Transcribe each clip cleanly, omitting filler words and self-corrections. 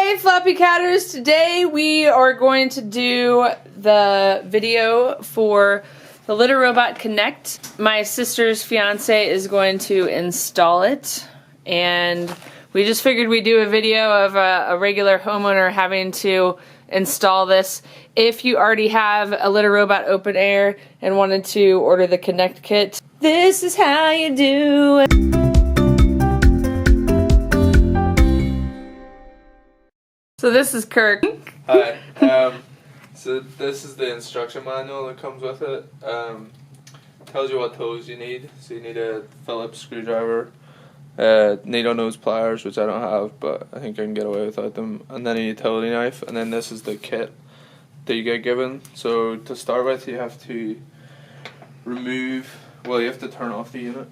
Hey Floppycatters, today we are going to do the video for the Litter Robot Connect. My sister's fiance is going to install it, and we just figured we'd do a video of a regular homeowner having to install this. If you already have a Litter Robot Open Air and wanted to order the Connect kit, this is how you do it. So this is Kirk. Hi. So this is the instruction manual that comes with it. Tells you what tools you need. So you need a Phillips screwdriver, needle nose pliers, which I don't have, but I think I can get away without them, and then a utility knife, and then this is the kit that you get given. So to start with, you have to you have to turn off the unit.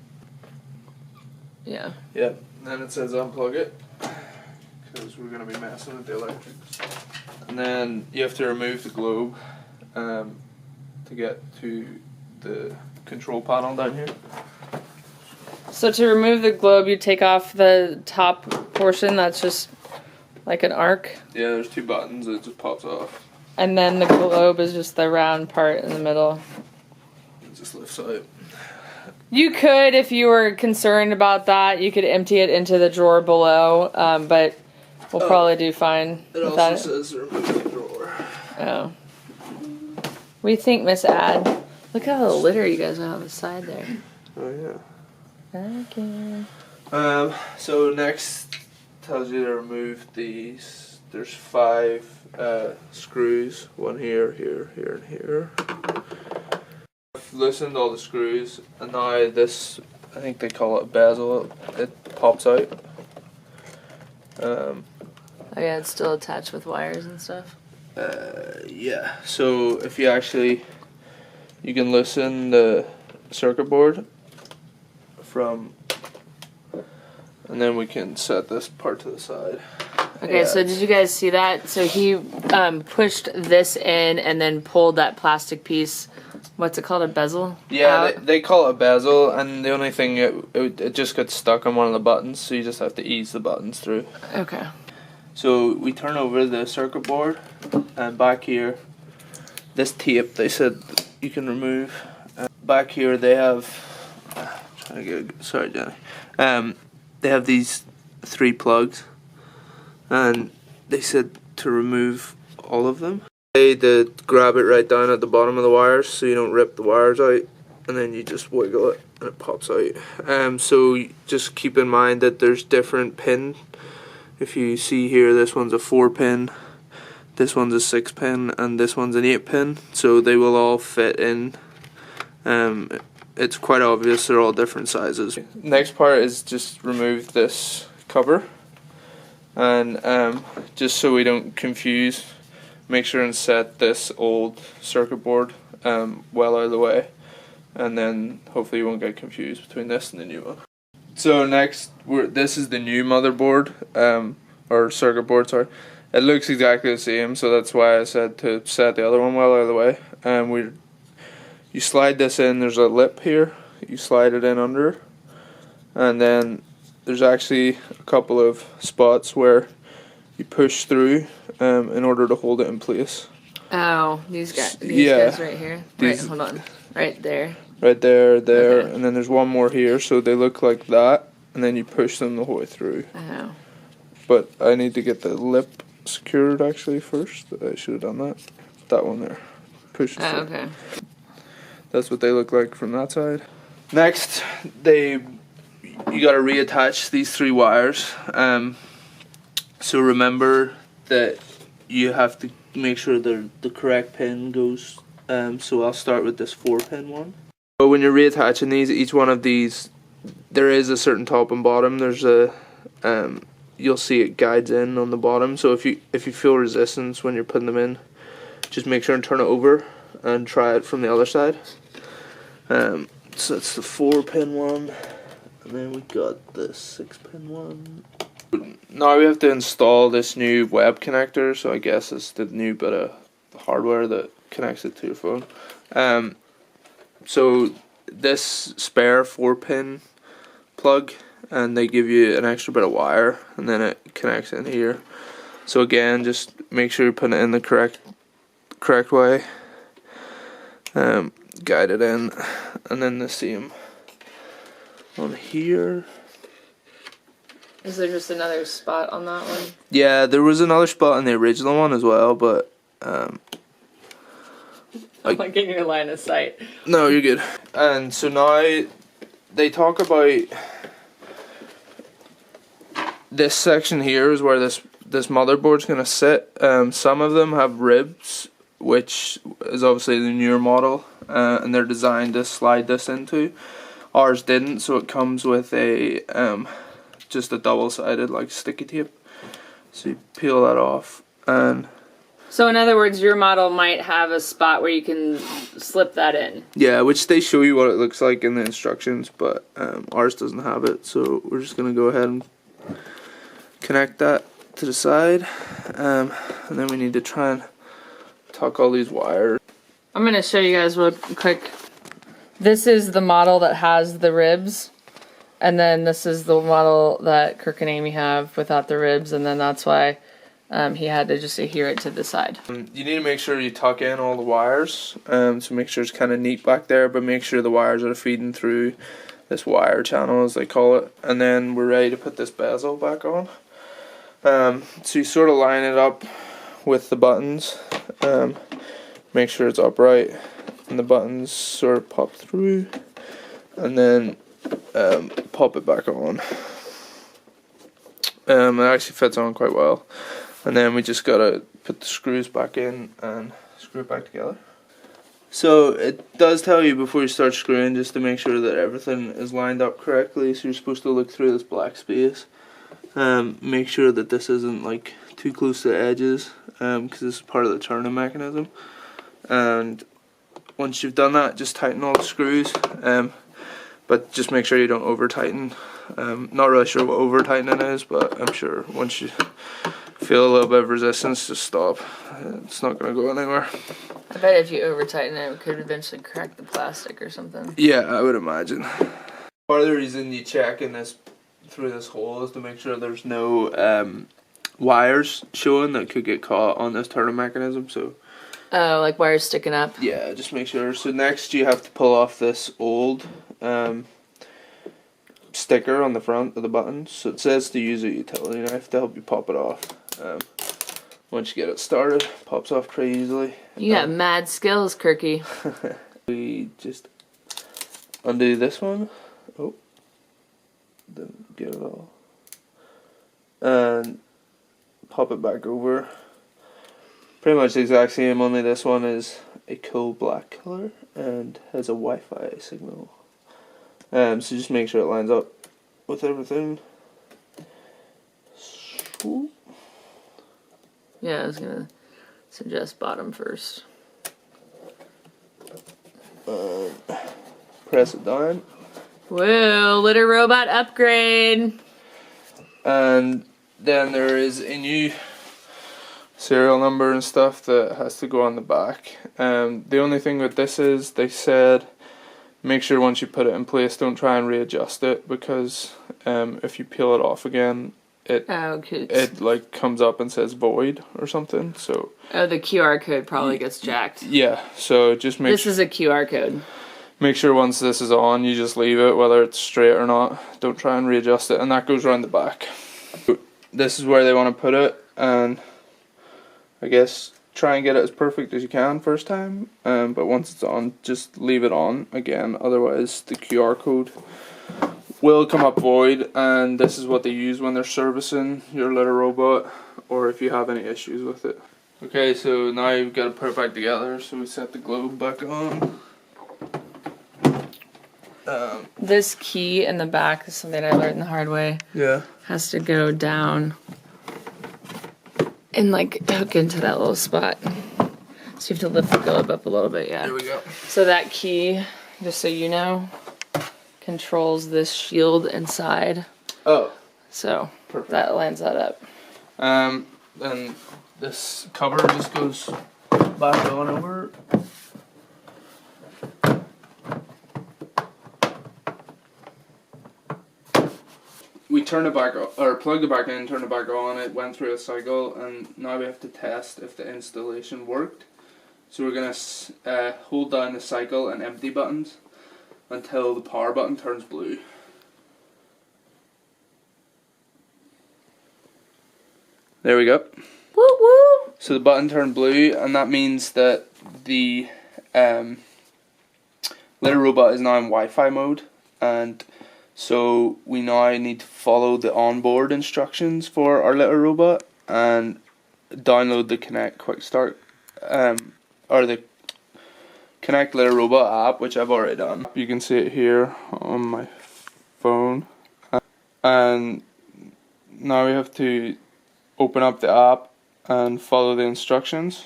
Yeah. Yeah. Then it says unplug it, because we're going to be messing with the electrics. And then you have to remove the globe to get to the control panel down here. So to remove the globe, you take off the top portion that's just like an arc. Yeah, there's two buttons, it just pops off. And then the globe is just the round part in the middle. It just lifts out. You could, if you were concerned about that, you could empty it into the drawer below, but we'll probably do fine without it. It also says remove the drawer. Oh. What do you think, Miss Ad? Look at all the litter you guys have on the side there. Oh yeah. Okay. So next tells you to remove these. There's 5 screws. One here, here, here, and here. I've loosened all the screws, and now this, I think they call it a bezel. It pops out. Oh yeah, it's still attached with wires and stuff. Yeah. So if you can loosen the circuit board from, and then we can set this part to the side. Okay, so did you guys see that? So he pushed this in and then pulled that plastic piece. What's it called? A bezel? Yeah, they call it a bezel, and the only thing, it just gets stuck on one of the buttons, so you just have to ease the buttons through. Okay. So we turn over the circuit board, and back here, this tape they said you can remove. Back here they have, sorry Jenny, they have these 3 plugs, and they said to remove all of them. They grab it right down at the bottom of the wires so you don't rip the wires out, and then you just wiggle it and it pops out. So just keep in mind that there's different pin. If you see here, this one's a 4-pin, this one's a 6-pin, and this one's an 8-pin, so they will all fit in. It's quite obvious they're all different sizes. Next part is just remove this cover, and just so we don't confuse, make sure and set this old circuit board well out of the way, and then hopefully you won't get confused between this and the new one. So next, this is the new motherboard, or circuit board, sorry. It looks exactly the same, so that's why I said to set the other one well out of the way. You slide this in, there's a lip here, you slide it in under, and then there's actually a couple of spots where you push through in order to hold it in place. Oh, these guys right here? Right, hold on. Right there. Right there, okay. And then there's one more here, so they look like that, and then you push them the whole way through. Oh. But I need to get the lip secured actually first. I should have done that. That one there. Push it through. Okay. That's what they look like from that side. Next, you gotta reattach these 3 wires. So remember that you have to make sure the correct pin goes. So I'll start with this 4-pin one. But when you're reattaching these, each one of these, there is a certain top and bottom. There's a, you'll see it guides in on the bottom. So if you feel resistance when you're putting them in, just make sure and turn it over and try it from the other side. So that's the 4-pin one, and then we got the 6-pin one. Now we have to install this new web connector, so I guess it's the new bit of hardware that connects it to your phone. So this spare 4-pin plug, and they give you an extra bit of wire, and then it connects in here. So again, just make sure you put it in the correct way. Guide it in, and then the same on here. Is there just another spot on that one? Yeah, there was another spot on the original one as well, but I'm like in your line of sight. no, you're good. And so now they talk about this section here is where this motherboard's gonna sit. Some of them have ribs, which is obviously the newer model, and they're designed to slide this into. Ours didn't, so it comes with a just a double-sided like sticky tape. So you peel that off, and so in other words, your model might have a spot where you can slip that in. yeah, which they show you what it looks like in the instructions, but ours doesn't have it, so we're just gonna go ahead and connect that to the side, and then we need to try and tuck all these wires. I'm gonna show you guys real quick. This is the model that has the ribs, and then this is the model that Kirk and Amy have without the ribs, and then that's why he had to just adhere it to the side. You need to make sure you tuck in all the wires, so make sure it's kind of neat back there, but make sure the wires are feeding through this wire channel, as they call it, and then we're ready to put this bezel back on. So you sort of line it up with the buttons, make sure it's upright, and the buttons sort of pop through, and then pop it back on. It actually fits on quite well, and then we just gotta put the screws back in and screw it back together. So it does tell you before you start screwing just to make sure that everything is lined up correctly. So you're supposed to look through this black space, make sure that this isn't like too close to the edges, because this is part of the turning mechanism. And once you've done that, just tighten all the screws, but just make sure you don't over tighten. Not really sure what over tightening is, but I'm sure once you feel a little bit of resistance, just stop. It's not going to go anywhere. I bet if you over tighten it could eventually crack the plastic or something. Yeah, I would imagine. Part of the reason you check in this through this hole is to make sure there's no wires showing that could get caught on this turning mechanism. So oh, like wires sticking up? yeah, just make sure. So next you have to pull off this old sticker on the front of the buttons. So it says to use a utility knife to help you pop it off. Once you get it started, pops off pretty easily. You got mad skills, Kirky. We just undo this one. Oh, didn't get it all. And pop it back over. Pretty much the exact same, only this one is a cool black color and has a Wi-Fi signal. So just make sure it lines up with everything. So, yeah, I was gonna suggest bottom first. Press it down. Whoa, litter robot upgrade. And then there is a new serial number and stuff that has to go on the back. The only thing with this is they said make sure once you put it in place, don't try and readjust it, because if you peel it off again, it like comes up and says void or something. So the QR code probably gets jacked. Yeah, so just make this is a QR code. Make sure once this is on, you just leave it, whether it's straight or not. Don't try and readjust it, and that goes around the back. This is where they want to put it, and I guess try and get it as perfect as you can first time, but once it's on, just leave it on again, otherwise the QR code will come up void, and this is what they use when they're servicing your litter robot, or if you have any issues with it. Okay, so now you've got to put it back together, so we set the globe back on. This key in the back is something I learned the hard way. Yeah. Has to go down and like hook into that little spot. So you have to lift the globe up a little bit, yeah. There we go. So that key, just so you know, controls this shield inside. Oh. So perfect. That lines that up. Then this cover just goes back on over. We turned it back or plugged it back in, turned it back on. It went through a cycle, and now we have to test if the installation worked. So we're gonna hold down the cycle and empty buttons until the power button turns blue. There we go. Woo woo! So the button turned blue, and that means that the little robot is now in Wi-Fi mode, and so we now need to follow the onboard instructions for our little robot and download the Connect Quick Start or the Connect Little Robot app, which I've already done. You can see it here on my phone, and now we have to open up the app and follow the instructions.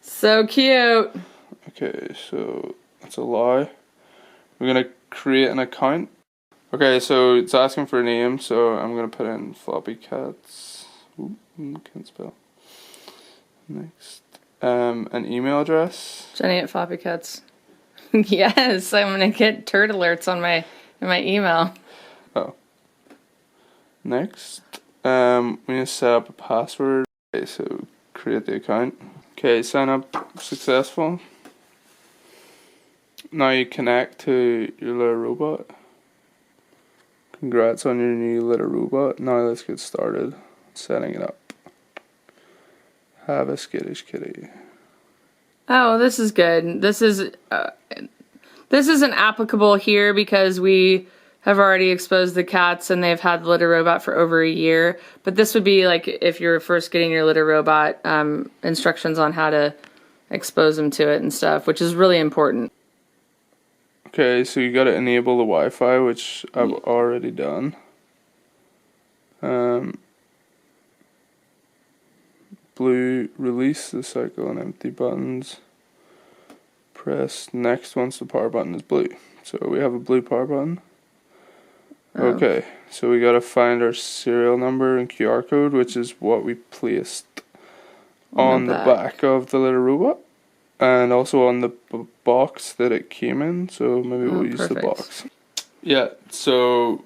So cute. Okay, so let's allow. We're gonna create an account. Okay, so it's asking for a name, so I'm gonna put in Floppycats. Ooh, can't spell. Next, an email address. Jenny at Floppycats. Yes, I'm gonna get turd alerts on my email. Oh. Next, we need to set up a password. Okay, so create the account. Okay, sign up successful. Now you connect to your little robot. Congrats on your new little robot. Now let's get started setting it up. Have a skittish kitty. Oh, this is good. This isn't applicable here because we have already exposed the cats and they've had the litter robot for over a year. But this would be like if you're first getting your litter robot, instructions on how to expose them to it and stuff, which is really important. Okay, so you gotta enable the Wi-Fi, which I've already done. Blue, release the cycle and empty buttons. Press next once the power button is blue. So we have a blue power button. Okay, so we gotta find our serial number and QR code, which is what we placed on the back of the little robot, and also on the box that it came in. So maybe we'll use the box. Yeah, so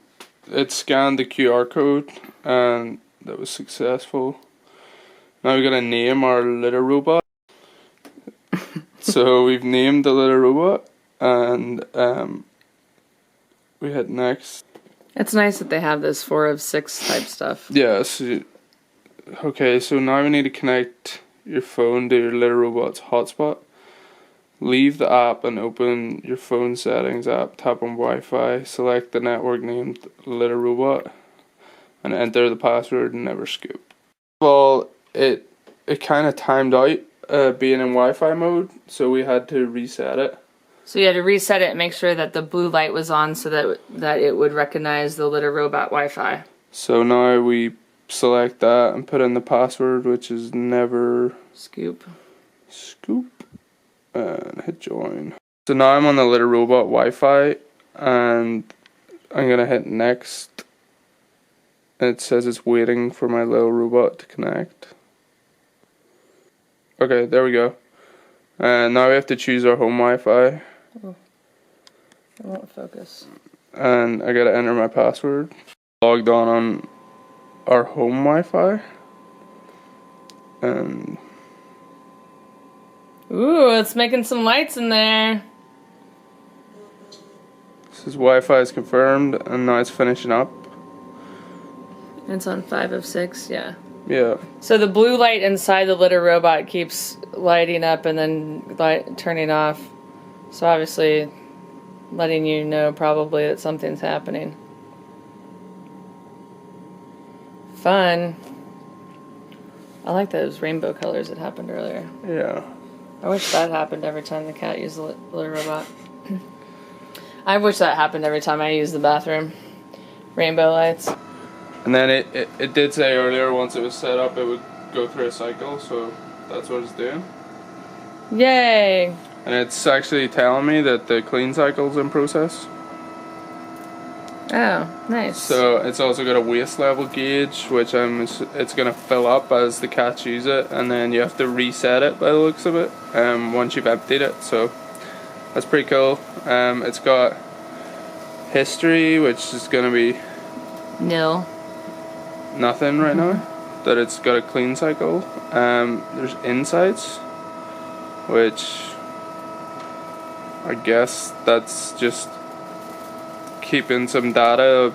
it scanned the QR code, and that was successful. Now we gotta name our little robot. So we've named the little robot, and we hit next. It's nice that they have this 4 of 6 type stuff. Yes. Okay, so now we need to connect your phone to your little robot's hotspot. Leave the app and open your phone settings app. Tap on Wi-Fi. Select the network named little robot, and enter the password and never scoop. Well, it kind of timed out being in Wi-Fi mode, so we had to reset it. So you had to reset it and make sure that the blue light was on so that it would recognize the litter robot Wi-Fi. So now we select that and put in the password, which is never scoop, and hit join. So now I'm on the litter robot Wi-Fi, and I'm gonna hit next. It says it's waiting for my little robot to connect. Okay, there we go. And now we have to choose our home Wi-Fi. Oh, it won't focus. And I gotta enter my password. Logged on our home Wi-Fi. And ooh, it's making some lights in there. This is Wi-Fi is confirmed, and now it's finishing up. It's on 5 of 6, yeah. Yeah. So the blue light inside the litter robot keeps lighting up and then turning off. So obviously letting you know probably that something's happening. Fun. I like those rainbow colors that happened earlier. Yeah. I wish that happened every time the cat used the litter robot. I wish that happened every time I used the bathroom. Rainbow lights. And then it did say earlier once it was set up it would go through a cycle, so that's what it's doing. Yay! And it's actually telling me that the clean cycle's in process. Oh, nice. So it's also got a waste level gauge, which it's going to fill up as the cats use it, and then you have to reset it by the looks of it once you've emptied it. So that's pretty cool. It's got history, which is going to be Nil. Nothing right now. That it's got a clean cycle. There's insights, which I guess that's just keeping some data,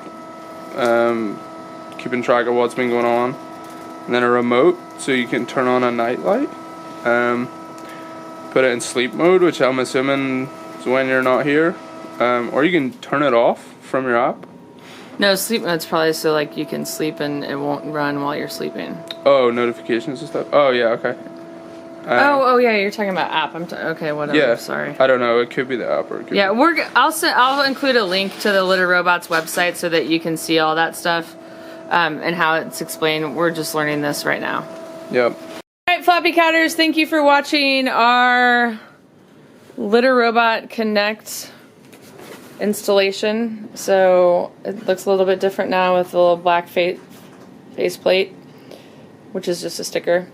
keeping track of what's been going on. And then a remote, so you can turn on a night light. Put it in sleep mode, which I'm assuming is when you're not here. Or you can turn it off from your app. No, sleep mode's probably so like you can sleep and it won't run while you're sleeping. Oh, notifications and stuff. Oh yeah, okay. Oh yeah, you're talking about app. Okay, whatever. Yeah, Sorry. I don't know. It could be the app or it could Yeah, be. I'll include a link to the Litter Robots website so that you can see all that stuff and how it's explained. We're just learning this right now. Yep. All right, Floppycatters, thank you for watching our Litter Robot Connect installation. So it looks a little bit different now with the little black face plate, which is just a sticker.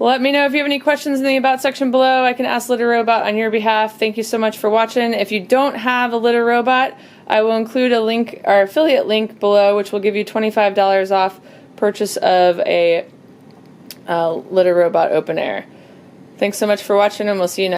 Let me know if you have any questions in the About section below. I can ask Litter Robot on your behalf. Thank you so much for watching. If you don't have a Litter Robot, I will include a link, our affiliate link below, which will give you $25 off purchase of a Litter Robot Open Air. Thanks so much for watching, and we'll see you next time.